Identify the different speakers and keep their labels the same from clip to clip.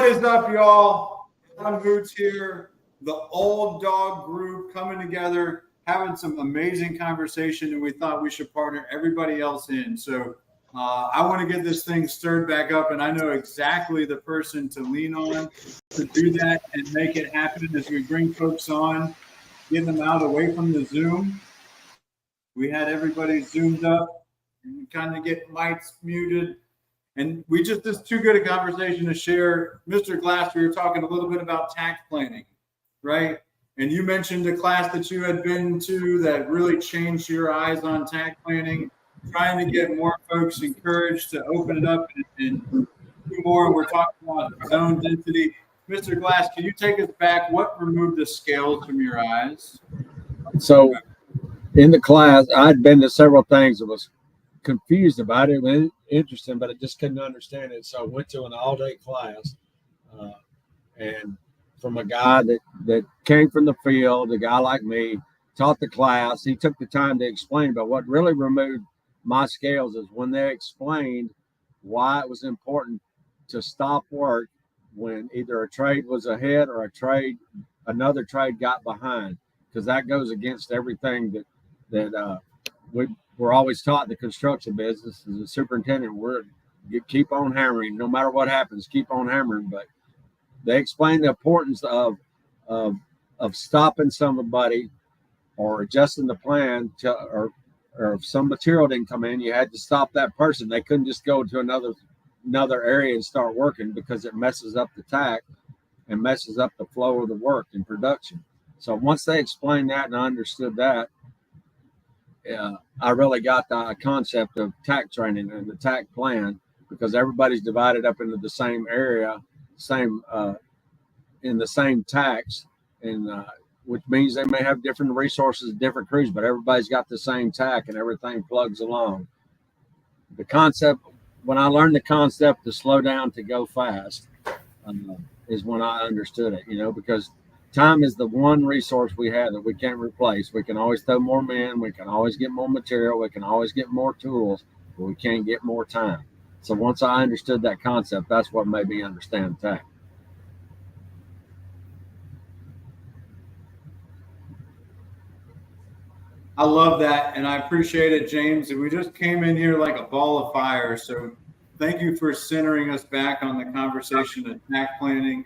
Speaker 1: What is up, y'all? Adam Boots here. The Old Dawg group coming together, having some amazing conversation, and we thought we should partner everybody else in. So I want to get this thing stirred back up, and I know exactly the person to lean on to do that and make it happen as we bring folks on, get them out away from the Zoom. We had everybody zoomed up and kind of get mics muted. And we just, this is too good a conversation to share. Mr. Glass, we were talking a little bit about tax planning, right? And you mentioned a class that you had been to that really changed your eyes on tax planning, trying to get more folks encouraged to open it up and do more. We're talking about zone density. Mr. Glass, can you take us back? What removed the scales from your eyes?
Speaker 2: So in the class, I'd been to several things that was confused about it. It was interesting, but I just couldn't understand it. So I went to an all-day class, and from a guy that came from the field, a guy like me, taught the class. He took the time to explain, but what really removed my scales is when they explained why it was important to stop work when either a trade was ahead or another trade got behind, because that goes against everything that we're always taught in the construction business. As a superintendent, you keep on hammering, no matter what happens, keep on hammering. But they explain the importance of stopping somebody or adjusting the plan or if some material didn't come in, you had to stop that person. They couldn't just go to another area and start working, because it messes up the tack and messes up the flow of the work in production. So once they explained that and I understood that, I really got the concept of tack training and the tack plan, because everybody's divided up into the same area, in the same tacks, and which means they may have different resources, different crews, but everybody's got the same tack and everything plugs along. The concept, when I learned the concept to slow down to go fast, is when I understood it, because time is the one resource we have that we can't replace. We can always throw more men, we can always get more material, we can always get more tools, but we can't get more time. So once I understood that concept, that's what made me understand tack.
Speaker 1: I love that, and I appreciate it, James. And we just came in here like a ball of fire. So thank you for centering us back on the conversation of tack planning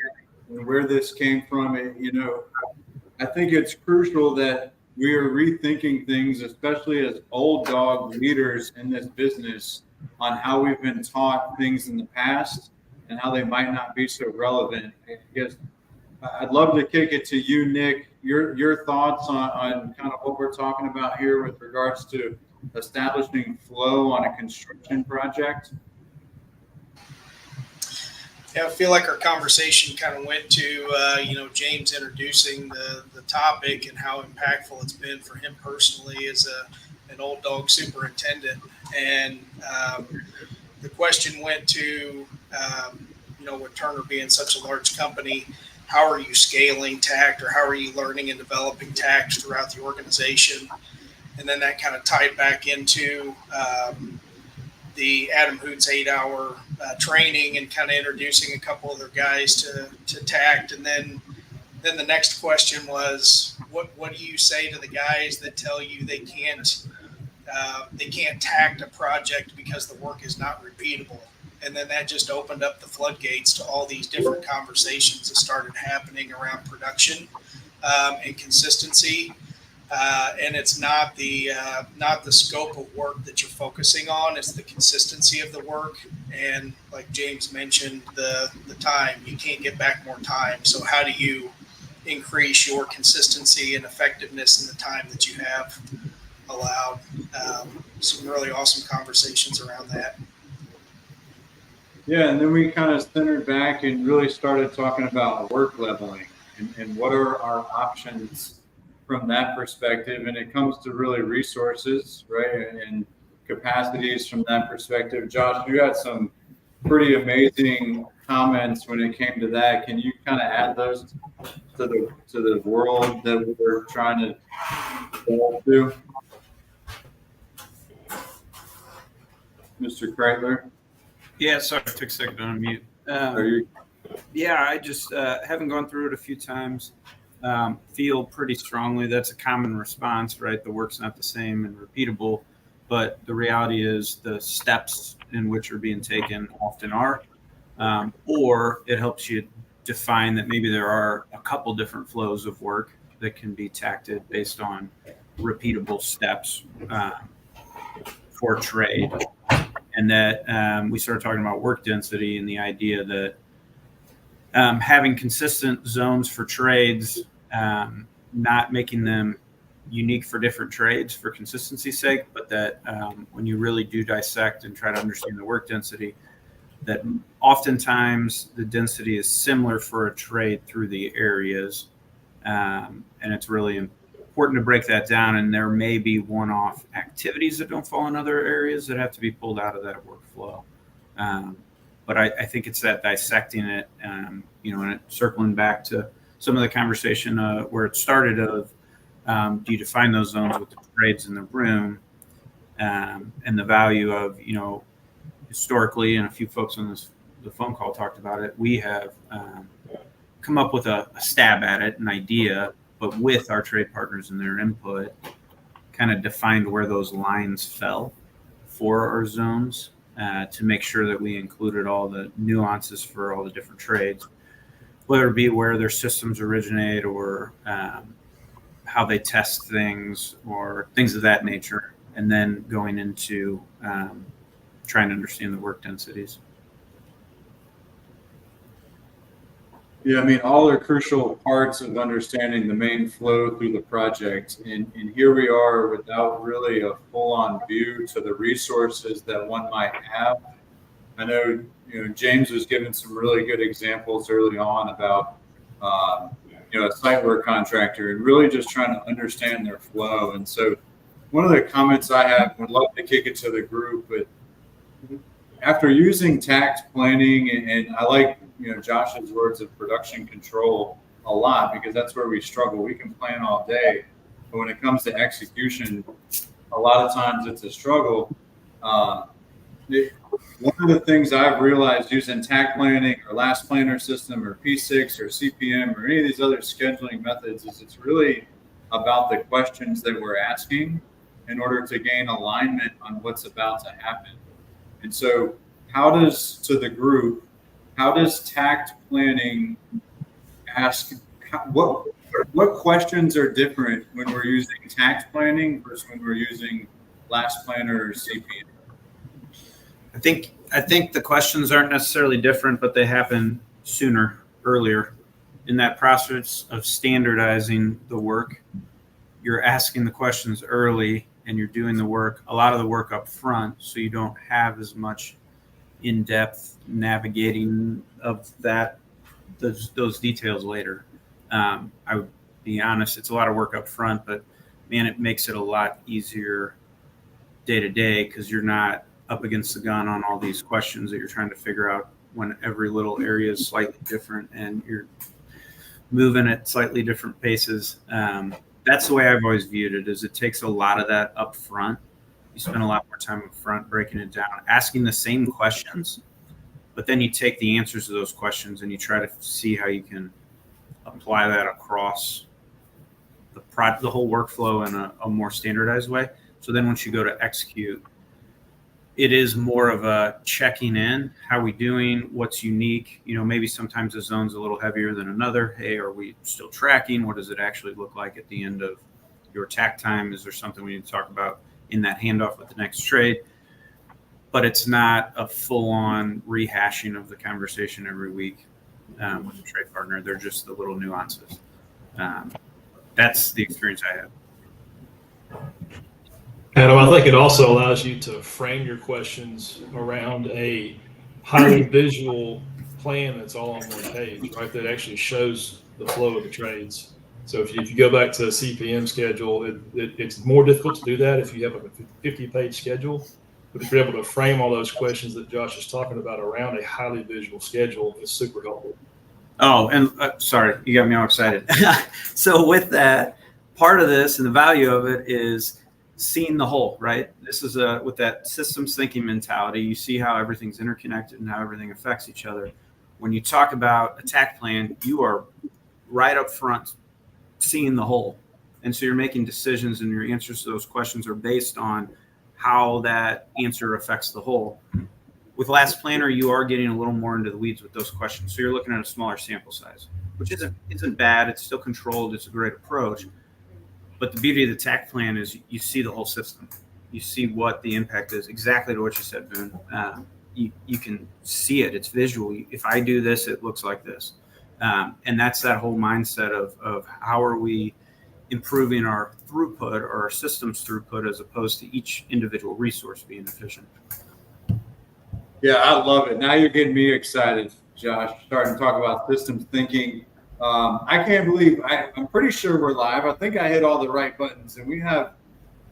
Speaker 1: and where this came from. I think it's crucial that we are rethinking things, especially as Old Dawg leaders in this business, on how we've been taught things in the past and how they might not be so relevant. I guess I'd love to kick it to you, Nick. Your thoughts on kind of what we're talking about here with regards to establishing flow on a construction project.
Speaker 3: Yeah, I feel like our conversation kind of went to, James introducing the topic and how impactful it's been for him personally as an Old Dawg superintendent. And the question went to, with Turner being such a large company, how are you scaling TACT, or how are you learning and developing TACT throughout the organization? And then that kind of tied back into the Adam Hoots 8-hour training and kind of introducing a couple other guys to TACT. And then the next question was, what do you say to the guys that tell you they can't TACT a project because the work is not repeatable? And then that just opened up the floodgates to all these different conversations that started happening around production and consistency. And it's not the scope of work that you're focusing on; it's the consistency of the work. And like James mentioned, the time, you can't get back more time. So how do you increase your consistency and effectiveness in the time that you have allowed? Some really awesome conversations around that.
Speaker 1: Yeah, and then we kind of centered back and really started talking about work leveling and what are our options from that perspective. And it comes to really resources, right, and capacities from that perspective. Josh, you had some pretty amazing comments when it came to that. Can you kind of add those to the world that we're trying to go to? Mr. Kreitler?
Speaker 4: Yeah, sorry, it took a second to unmute. Yeah, I just having gone through it a few times, feel pretty strongly that's a common response, right? The work's not the same and repeatable, but the reality is the steps in which are being taken often are, or it helps you define that maybe there are a couple different flows of work that can be tacted based on repeatable steps for trade. And that we started talking about work density and the idea that having consistent zones for trades, not making them unique for different trades for consistency's sake, but that when you really do dissect and try to understand the work density, that oftentimes the density is similar for a trade through the areas. And it's really important to break that down. And there may be one-off activities that don't fall in other areas that have to be pulled out of that workflow. But I think it's that dissecting it, and it circling back to some of the conversation where it started of, do you define those zones with the trades in the room, and the value of, historically, and a few folks on the phone call talked about it, we have come up with a stab at it, an idea, but with our trade partners and their input, kind of defined where those lines fell for our zones. To make sure that we included all the nuances for all the different trades, whether it be where their systems originate or how they test things or things of that nature, and then going into trying to understand the work densities.
Speaker 1: Yeah, I mean, all are crucial parts of understanding the main flow through the project. And here we are without really a full-on view to the resources that one might have. I know, James was giving some really good examples early on about, a site work contractor and really just trying to understand their flow. And so one of the comments I have, would love to kick it to the group, but after using tax planning, and I like, Josh's words of production control a lot, because that's where we struggle. We can plan all day, but when it comes to execution, a lot of times it's a struggle. One of the things I've realized using TAC planning or last planner system or P6 or CPM or any of these other scheduling methods is it's really about the questions that we're asking in order to gain alignment on what's about to happen. And so how does TAC planning ask what questions are different when we're using TAC planning versus when we're using last planner or CPM?
Speaker 4: I think the questions aren't necessarily different, but they happen earlier in that process of standardizing the work. You're asking the questions early and you're doing a lot of the work up front, so you don't have as much in-depth navigating of those details later. I would be honest, it's a lot of work up front, but man, it makes it a lot easier day to day because you're not up against the gun on all these questions that you're trying to figure out when every little area is slightly different and you're moving at slightly different paces. That's the way I've always viewed it, is it takes a lot of that up front. You spend a lot more time up front breaking it down, asking the same questions, but then you take the answers to those questions and you try to see how you can apply that across the whole workflow in a more standardized way. So then once you go to execute, it is more of a checking in. How are we doing? What's unique? Maybe sometimes the zone's a little heavier than another. Hey, are we still tracking? What does it actually look like at the end of your TAC time? Is there something we need to talk about in that handoff with the next trade? But it's not a full-on rehashing of the conversation every week with a trade partner. They're just the little nuances. That's the experience I have.
Speaker 5: Adam, I think it also allows you to frame your questions around a highly visual plan that's all on one page, right? That actually shows the flow of the trades. So if you go back to a CPM schedule, it's more difficult to do that if you have a 50-page schedule. But if you're able to frame all those questions that Josh is talking about around a highly visual schedule, it's super helpful.
Speaker 4: Oh, and sorry, you got me all excited. So with that, part of this and the value of it is seeing the whole, right? This is with that systems thinking mentality. You see how everything's interconnected and how everything affects each other. When you talk about attack plan, you are right up front seeing the whole. And so you're making decisions, and your answers to those questions are based on how that answer affects the whole. With Last Planner, you are getting a little more into the weeds with those questions. So you're looking at a smaller sample size, which isn't bad. It's still controlled. It's a great approach. But the beauty of the attack plan is you see the whole system. You see what the impact is, exactly to what you said, Boone. You can see it. It's visual. If I do this, it looks like this. And that's that whole mindset of how are we improving our throughput or our system's throughput as opposed to each individual resource being efficient.
Speaker 1: Yeah, I love it. Now you're getting me excited, Josh, starting to talk about systems thinking. I can't believe I'm pretty sure we're live. I think I hit all the right buttons, and we have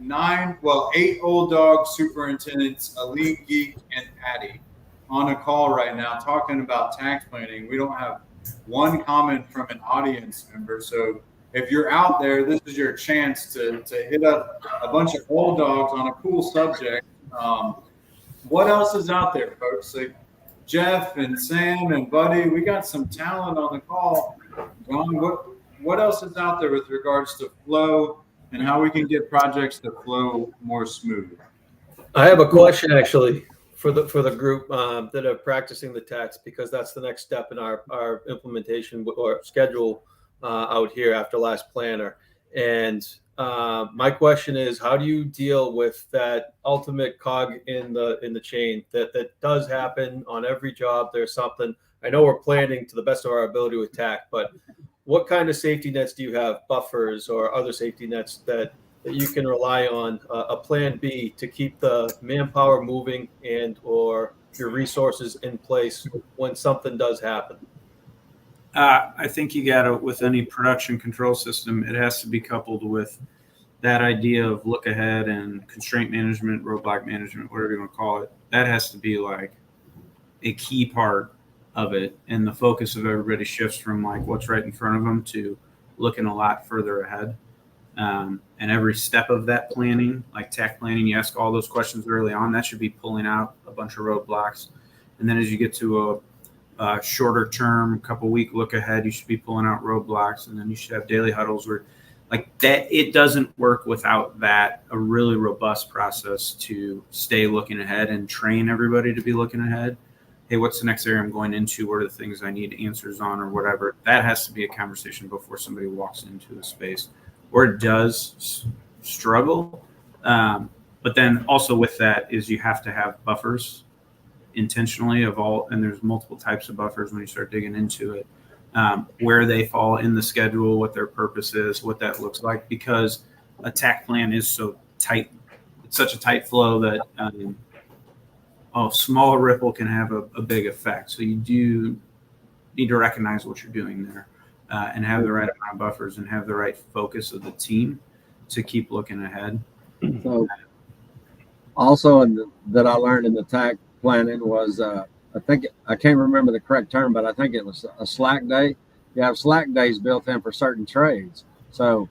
Speaker 1: 8 Old Dog superintendents, a lead geek, and Patty on a call right now talking about tax planning. We don't have one comment from an audience member. So if you're out there, this is your chance to hit up a bunch of old dogs on a cool subject. What else is out there, folks? Like Jeff and Sam and Buddy, we got some talent on the call. John, what else is out there with regards to flow and how we can get projects to flow more smooth?
Speaker 6: I have a question actually for the group that are practicing the tax, because that's the next step in our implementation or schedule out here after Last Planner. And my question is, how do you deal with that ultimate cog in the chain that does happen on every job? There's something. I know we're planning to the best of our ability with TAC, but what kind of safety nets do you have, buffers or other safety nets that you can rely on, a plan B to keep the manpower moving and or your resources in place when something does happen?
Speaker 4: I think you got to, with any production control system, it has to be coupled with that idea of look ahead and constraint management, roadblock management, whatever you want to call it. That has to be like a key part of it. And the focus of everybody shifts from like what's right in front of them to looking a lot further ahead. And every step of that planning, like TAC planning, you ask all those questions early on, that should be pulling out a bunch of roadblocks. And then as you get to a shorter term, couple week look ahead, you should be pulling out roadblocks. And then you should have daily huddles where like that. It doesn't work without that, a really robust process to stay looking ahead and train everybody to be looking ahead. Hey, what's the next area I'm going into? What are the things I need answers on or whatever? That has to be a conversation before somebody walks into a space where it does struggle. But then also with that is you have to have buffers intentionally of all, and there's multiple types of buffers when you start digging into it, where they fall in the schedule, what their purpose is, what that looks like, because a TAC plan is so tight. It's such a tight flow that a small ripple can have a big effect. So you do need to recognize what you're doing there and have the right amount of buffers and have the right focus of the team to keep looking ahead.
Speaker 2: So also that I learned in the TAC planning was I can't remember the correct term, but I think it was a slack day. You have slack days built in for certain trades. So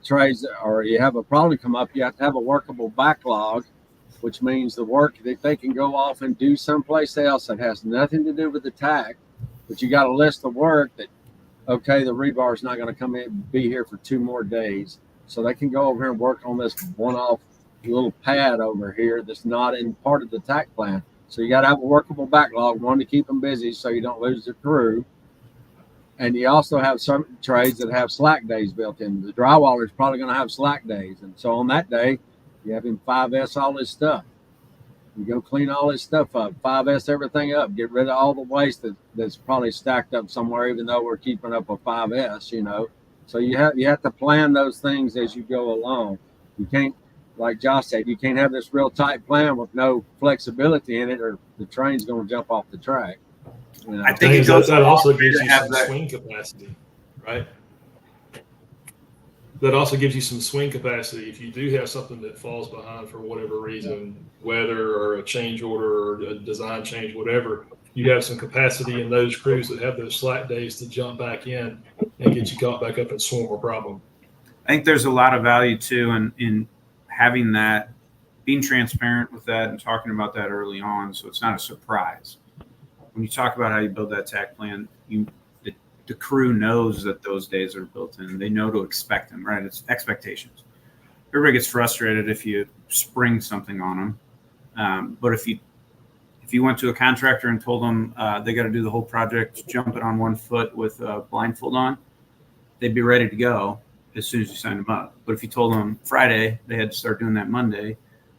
Speaker 2: trades, or you have a problem come up, you have to have a workable backlog, which means the work that they can go off and do someplace else that has nothing to do with the TAC, but you got a list of work that, okay, the rebar is not going to come in and be here for 2 more days. So they can go over here and work on this one-off little pad over here that's not in part of the TAC plan. So you got to have a workable backlog, one to keep them busy so you don't lose the crew. And you also have some trades that have slack days built in. The drywaller is probably going to have slack days. And so on that day, you have him 5S all his stuff. You go clean all his stuff up, 5S everything up, get rid of all the waste that's probably stacked up somewhere, even though we're keeping up a 5S, you know. So you have to plan those things as you go along. You can't, like Josh said, you can't have this real tight plan with no flexibility in it, or the train's going to jump off the track. You know?
Speaker 4: I think
Speaker 5: that also gives you some swing capacity, right? That also gives you some swing capacity. If you do have something that falls behind for whatever reason, weather or a change order or a design change, whatever, you have some capacity in those crews that have those slack days to jump back in and get you caught back up and solve a problem.
Speaker 4: I think there's a lot of value too in having that, being transparent with that and talking about that early on, so it's not a surprise. when you talk about how you build that TAC plan, the crew knows that those days are built in. They know to expect them, right? It's expectations. Everybody gets frustrated if you spring something on them. But if you went to a contractor and told them they got to do the whole project jumping on one foot with a blindfold on, they'd be ready to go as soon as you signed them up. But if you told them Friday they had to start doing that Monday,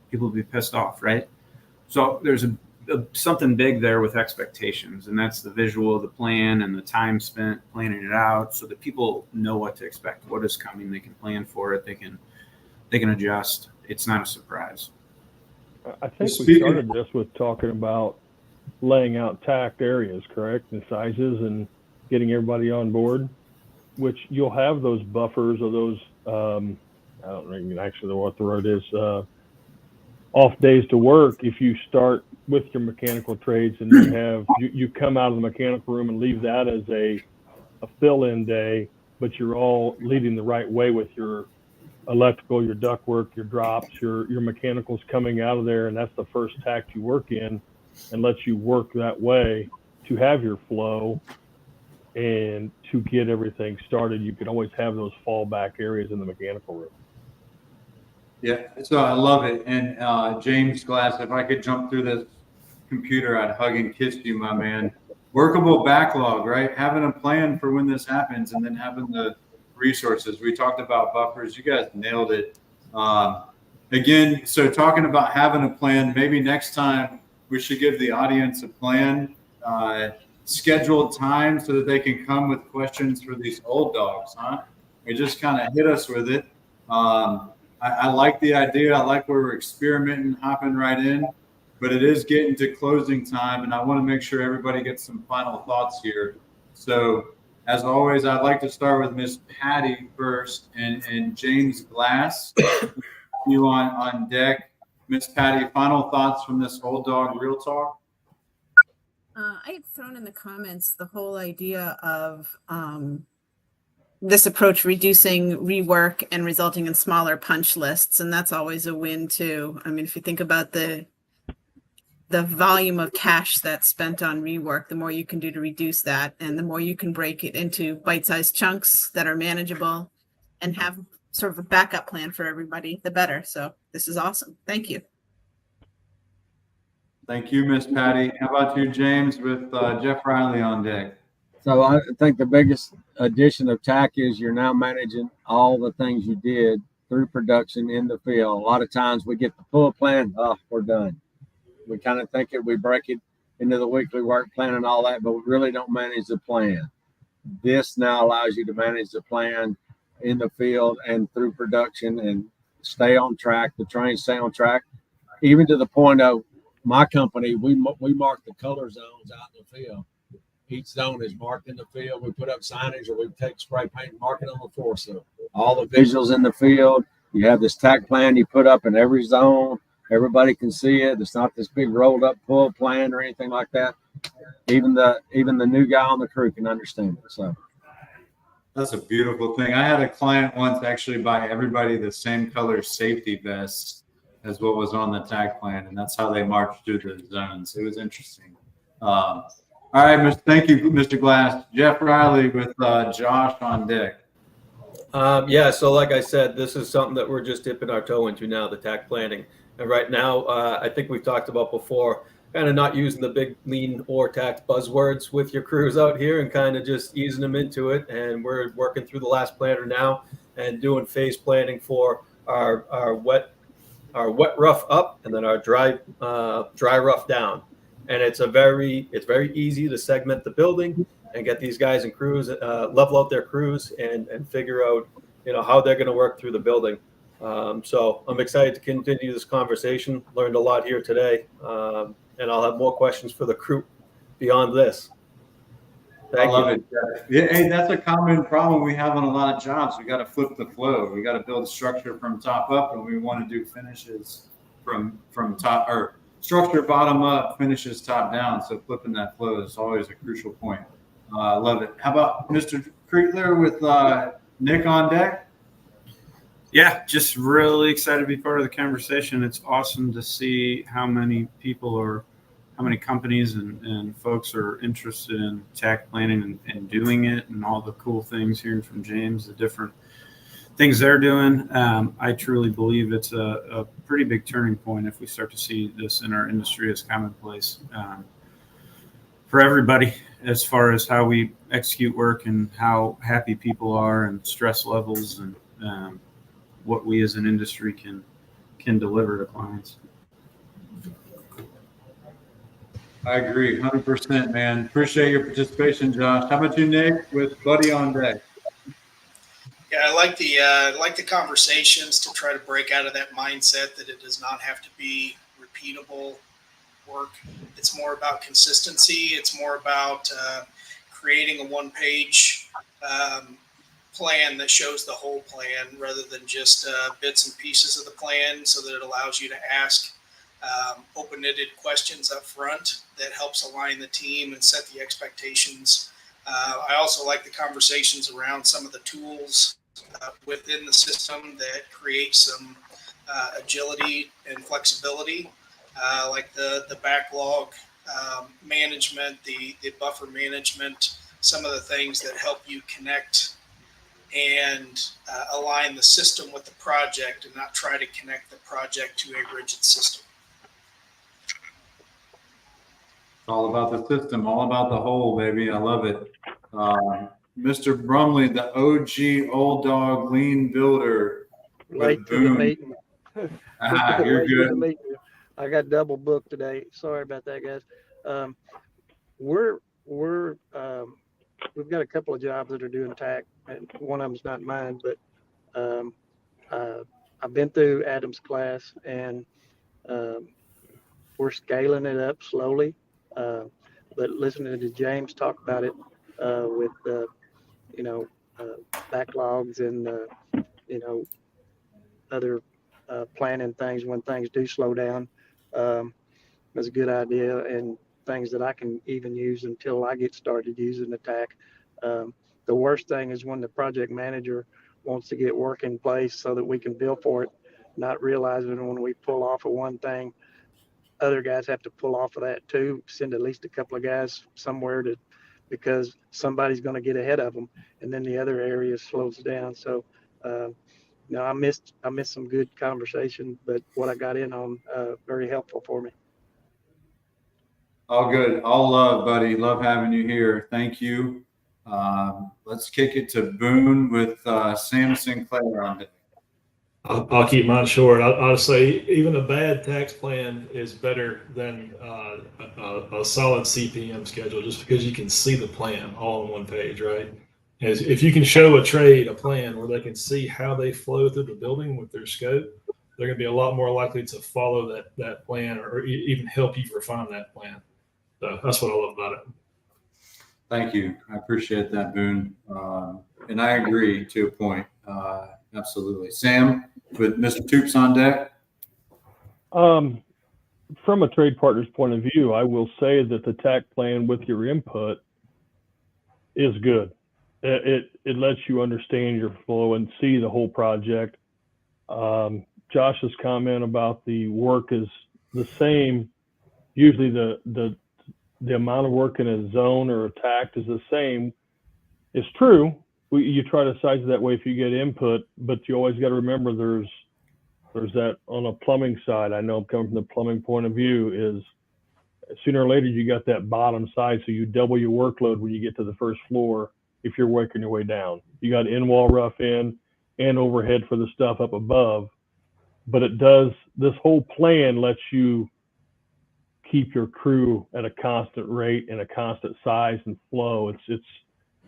Speaker 4: people would be pissed off, right? So there's something big there with expectations, and that's the visual of the plan and the time spent planning it out so that people know what to expect, what is coming. They can plan for it. They can adjust. It's not a surprise.
Speaker 7: I think we started this with talking about laying out tacked areas, correct? The sizes and getting everybody on board, which you'll have those buffers or those, I don't know actually what the word is, off days to work. If you start with your mechanical trades and you come out of the mechanical room and leave that as a fill-in day, but you're all leading the right way with your electrical, your ductwork, your drops, your mechanicals coming out of there, and that's the first tack you work in, and lets you work that way to have your flow and to get everything started. You can always have those fallback areas in the mechanical room.
Speaker 1: Yeah, so I love it. And James Glass, if I could jump through this computer, I'd hug and kiss you, my man. Workable backlog, right? Having a plan for when this happens, and then having the resources. We talked about buffers. You guys nailed it. Again, so talking about having a plan, maybe next time we should give the audience a plan, scheduled time so that they can come with questions for these old dogs, huh? They just kind of hit us with it. I like the idea. I like where we're experimenting, hopping right in, but it is getting to closing time, and I want to make sure everybody gets some final thoughts here. So as always, I'd like to start with Miss Patty first, and James Glass, you on deck. Miss Patty, final thoughts from this Old Dog Real Talk?
Speaker 8: I had thrown in the comments the whole idea of this approach reducing rework and resulting in smaller punch lists, and that's always a win too. I mean, if you think about the volume of cash that's spent on rework, the more you can do to reduce that, and the more you can break it into bite-sized chunks that are manageable and have sort of a backup plan for everybody, the better. So this is awesome. Thank you.
Speaker 1: Thank you, Miss Patty. How about you, James, with Jeff Riley on deck?
Speaker 2: So I think the biggest addition of TAC is you're now managing all the things you did through production in the field. A lot of times we get the full plan, we're done. We kind of think we break it into the weekly work plan and all that, but we really don't manage the plan. This now allows you to manage the plan in the field and through production and stay on track. The trains stay on track, even to the point of my company. We mark the color zones out in the field. Each zone is marked in the field. We put up signage, or we take spray paint and mark it on the floor. So all the visuals in the field, you have this TAC plan you put up in every zone. Everybody can see it. It's not this big rolled up full plan or anything like that. Even the new guy on the crew can understand it. So
Speaker 1: that's a beautiful thing. I had a client once actually buy everybody the same color safety vests as what was on the TAC plan, and that's how they marched through the zones. It was interesting. All right, thank you, Mr. Glass. Jeff Riley with Josh on deck.
Speaker 6: Yeah, so like I said, this is something that we're just dipping our toe into now, the TAC planning. And right now, I think we've talked about before, kind of not using the big lean or tax buzzwords with your crews out here and kind of just easing them into it. And we're working through the last planner now and doing phase planning for our wet rough up and then our dry rough down. And it's very easy to segment the building and get these guys and crews, level out their crews and figure out, how they're going to work through the building. So I'm excited to continue this conversation. Learned a lot here today, and I'll have more questions for the crew beyond this. Thank you.
Speaker 1: Yeah, hey, that's a common problem we have on a lot of jobs. We got to flip the flow. We got to build structure from top up, and we want to do finishes from top, or structure bottom up, finishes top down. So flipping that flow is always a crucial point. I love it. How about Mr. Creekler with Nick on deck?
Speaker 4: Yeah, just really excited to be part of the conversation. It's awesome to see how many people are how many companies and folks are interested in TAC planning and doing it, and all the cool things, hearing from James, the different things they're doing. I truly believe it's a pretty big turning point if we start to see this in our industry as commonplace for everybody, as far as how we execute work and how happy people are and stress levels and what we as an industry can deliver to clients.
Speaker 1: I agree, 100%, man. Appreciate your participation, Josh. How about you, Nick, with Buddy on Deck?
Speaker 3: Yeah, I like the conversations to try to break out of that mindset that it does not have to be repeatable work. It's more about consistency. It's more about creating a one-page plan that shows the whole plan rather than just bits and pieces of the plan, so that it allows you to ask open-ended questions up front that helps align the team and set the expectations. I also like the conversations around some of the tools within the system that create some agility and flexibility, like the backlog management, the buffer management, some of the things that help you connect and align the system with the project and not try to connect the project to a rigid system.
Speaker 1: All about the system, all about the whole, baby. I love it. Mr. Brumley, the OG Old Dog Lean Builder.
Speaker 9: Late to the meeting.
Speaker 1: You're
Speaker 9: Late to the
Speaker 1: good.
Speaker 9: meeting. I got double booked today. Sorry about that, guys. We've got a couple of jobs that are doing TAC, and one of them's not mine, but I've been through Adam's class, and we're scaling it up slowly. But listening to James talk about it with backlogs and other planning things when things do slow down, is a good idea, and things that I can even use until I get started using the TAC. The worst thing is when the project manager wants to get work in place so that we can bill for it, not realizing when we pull off of one thing, other guys have to pull off of that too. Send at least a couple of guys somewhere because somebody's going to get ahead of them, and then the other area slows down. So, I missed some good conversation, but what I got in on very helpful for me.
Speaker 1: All good. All love, buddy. Love having you here. Thank you. Let's kick it to Boone with Sam Sinclair on it.
Speaker 5: I'll keep mine short. I'll say even a bad tax plan is better than a solid CPM schedule, just because you can see the plan all on one page, right? If you can show a trade a plan where they can see how they flow through the building with their scope, they're going to be a lot more likely to follow that plan or even help you refine that plan. So that's what I love about it.
Speaker 1: Thank you. I appreciate that, Boone. And I agree to a point. Absolutely. Sam, with Mr. Toops on deck.
Speaker 7: From a trade partner's point of view, I will say that the TAC plan with your input is good. It lets you understand your flow and see the whole project. Josh's comment about the work is the same. Usually the amount of work in a zone or a TAC is the same. It's true. You try to size it that way if you get input, but you always got to remember there's that on a plumbing side. I know coming from the plumbing point of view is sooner or later you got that bottom side, so you double your workload when you get to the first floor if you're working your way down. You got in-wall rough in and overhead for the stuff up above, but this whole plan lets you keep your crew at a constant rate and a constant size and flow.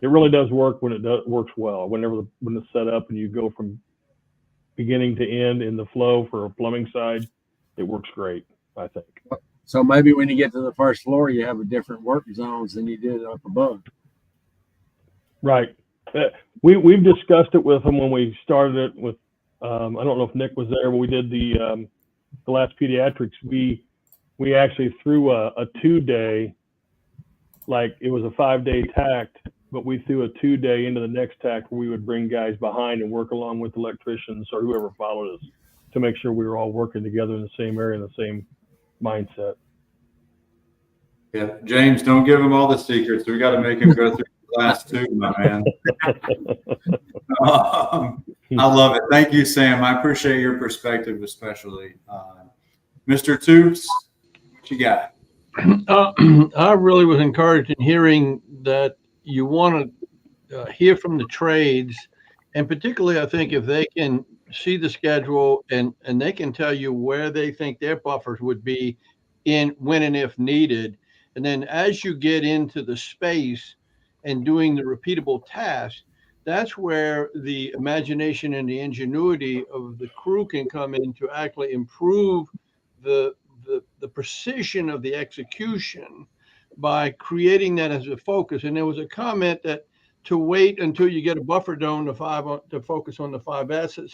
Speaker 7: It really does work when it works well. When it's set up and you go from beginning to end in the flow for a plumbing side, it works great, I think.
Speaker 2: So maybe when you get to the first floor, you have a different work zones than you did up above.
Speaker 7: Right. We've discussed it with them when we started it with. I don't know if Nick was there when we did the last pediatrics. We actually threw a 2-day, like it was a 5-day TAC, but we threw a 2-day into the next TAC where we would bring guys behind and work along with electricians or whoever followed us to make sure we were all working together in the same area, in the same mindset.
Speaker 1: Yeah, James, don't give him all the secrets. We got to make him go through the last two, my man. I love it. Thank you, Sam. I appreciate your perspective, especially. Mr. Toops, what you got?
Speaker 10: I really was encouraged in hearing that you want to hear from the trades, and particularly, I think if they can see the schedule and they can tell you where they think their buffers would be in when and if needed, and then as you get into the space and doing the repeatable tasks, that's where the imagination and the ingenuity of the crew can come in to actually improve the precision of the execution by creating that as a focus. And there was a comment that to wait until you get a buffer zone to focus on the 5 S's.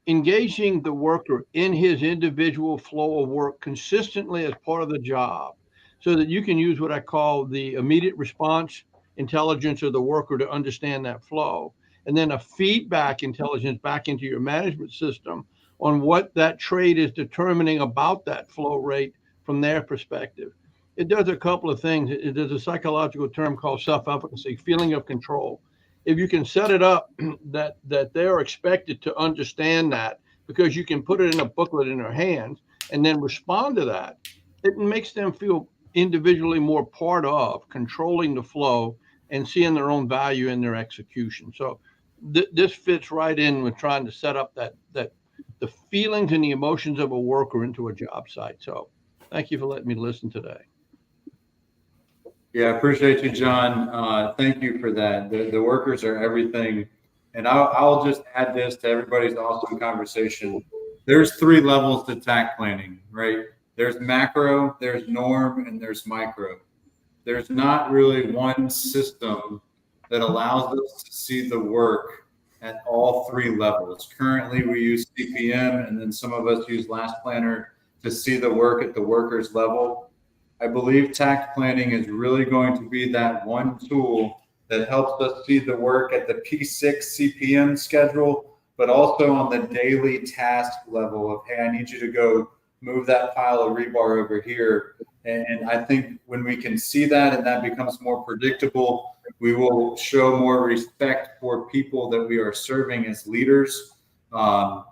Speaker 10: Engaging the worker in his individual flow of work consistently as part of the job, so that you can use what I call the immediate response intelligence of the worker to understand that flow, and then a feedback intelligence back into your management system on what that trade is determining about that flow rate from their perspective. It does a couple of things. There's a psychological term called self-efficacy, feeling of control. If you can set it up that they're expected to understand that, because you can put it in a booklet in their hands and then respond to that, it makes them feel individually more part of controlling the flow and seeing their own value in their execution. So this fits right in with trying to set up that the feelings and the emotions of a worker into a job site. So thank you for letting me listen today.
Speaker 1: Yeah, I appreciate you, John. Thank you for that. The workers are everything. And I'll just add this to everybody's awesome conversation. There's 3 levels to TAC planning, right? There's macro, there's norm, and there's micro. There's not really one system that allows us to see the work at all 3 levels. Currently, we use CPM, and then some of us use Last Planner to see the work at the worker's level. I believe TAC planning is really going to be that one tool that helps us see the work at the P6 CPM schedule, but also on the daily task level of, hey, I need you to go move that pile of rebar over here. And I think when we can see that and that becomes more predictable, we will show more respect for people that we are serving as leaders. I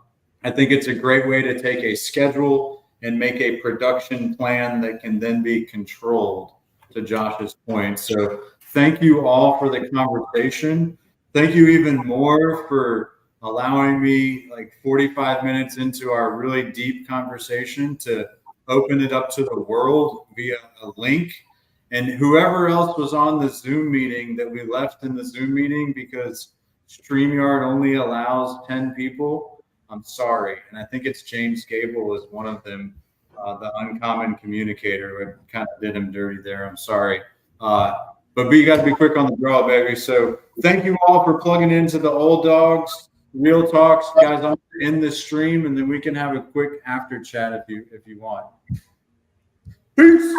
Speaker 1: think it's a great way to take a schedule and make a production plan that can then be controlled, to Josh's point. So thank you all for the conversation. Thank you even more for allowing me, like 45 minutes into our really deep conversation, to open it up to the world via a link. And whoever else was on the Zoom meeting that we left in the Zoom meeting because StreamYard only allows 10 people, I'm sorry. And I think it's James Gable is one of them, the uncommon communicator. We kind of did him dirty there. I'm sorry. But you got to be quick on the draw, baby. So thank you all for plugging into the Old Dogs Real Talks. Guys, I'm in the stream, and then we can have a quick after chat if you want. Peace.